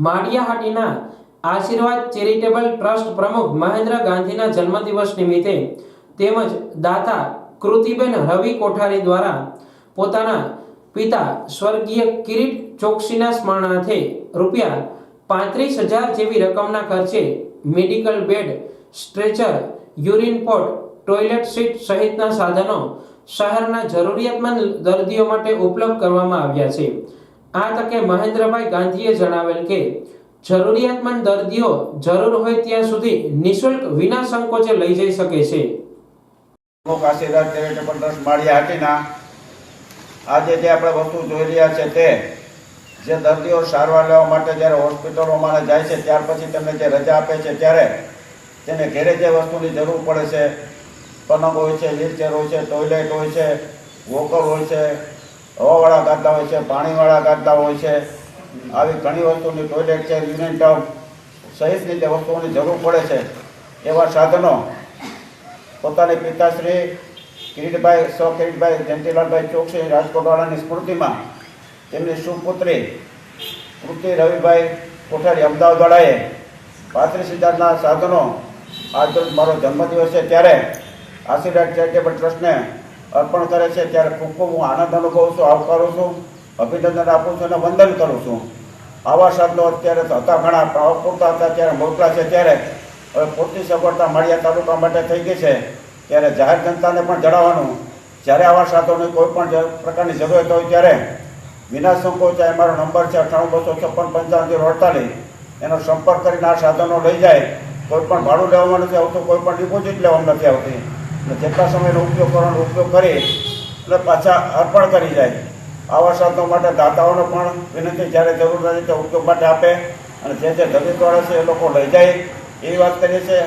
માળિયાહાટીના આશીર્વાદ charitable trust પ્રમુખ મહેન્દ્ર ગાંધીના જન્મદિવસ નિમિત્તે તેમજ દાતા કૃતિબેન રવિ કોઠારી દ્વારા પોતાના પિતા સ્વર્ગીય કિરીટ ચોકસીના સ્મરણાર્થે ₹35,000 જેવી રકમના ખર્ચે medical bed, stretcher, urine pot, toilet seat સહિતના સાધનો શહેરના જરૂરિયાતમંદ દર્દીઓ માટે ઉપલબ્ધ કરવામાં આવ્યા છે। આ તકે મહેન્દ્રભાઈ ગાંધીએ જણાવેલ કે જરૂરિયાતમંદ દર્દીઓ જરૂર હોય ત્યાં સુધી નિઃશુલ્ક વિના સંકોચે લઈ જઈ શકે છે। આશીર્વાદ ચેરિટેબલ ટ્રસ્ટ માળિયાહાટીના આજે જે આપણે વસ્તુ જોઈ રહ્યા છે તે જે દર્દીઓ સારવાર લેવા માટે જ્યારે હોસ્પિટલોમાં જાય છે ત્યાર પછી તેમને જે રજા આપે છે ત્યારે તેને ઘરે જે વસ્તુની જરૂર પડે છે, પલંગ હોય છે, વ્હીલચેર હોય છે, ટોયલેટ હોય છે, વોકર હોય છે, હવાવાળા ગાદલા હોય છે, પાણીવાળા ગાદલા હોય છે, આવી ઘણી વસ્તુની ટોયલેટ છે, યુરિન ટબ સહિતની જે વસ્તુઓની જરૂર પડે છે એવા સાધનો પોતાની પિતાશ્રી કિરીટભાઈ જયંતિલાલભાઈ ચોકસી રાજકોટવાળાની સ્મૃતિમાં તેમની સુપુત્રી કૃતિ રવિભાઈ કોઠારી અમદાવાદવાળાએ 35,000ના સાધનો આજ મારો જન્મદિવસ છે ત્યારે આશીર્વાદ ચેરિટેબલ ટ્રસ્ટને અર્પણ કરે છે। ત્યારે ખૂબ ખૂબ હું આનંદ અનુભવું છું, આવકારું છું, અભિનંદન આપું છું અને વંદન કરું છું। આવા સાધનો અત્યારે હતા ઘણા પૂરતા હતા ત્યારે મોકલા છે ત્યારે હવે પૂરતી સગવડતા માળિયા તાલુકા માટે થઈ ગઈ છે। ત્યારે જાહેર જનતાને પણ જણાવવાનું, જ્યારે આવા સાધનોની કોઈ પણ પ્રકારની જરૂરિયાત હોય ત્યારે વિના સંકોચે મારો નંબર છે 9826555048 એનો સંપર્ક કરીને આ સાધનો લઈ જાય। કોઈ પણ ભાડું લેવામાં નથી આવતું, કોઈ પણ ડિપોઝિટ લેવામાં નથી આવતી અને જેટલા સમયનો ઉપયોગ કરવાનો ઉપયોગ કરી અને પાછા અર્પણ કરી જાય। આવા સાધનો માટે દાતાઓને પણ વિનંતી, જ્યારે જરૂર નથી તે ઉપયોગ માટે આપે અને જે જરૂરિયાતવાળા છે એ લોકો લઈ જાય એવી વાત કરીએ છીએ।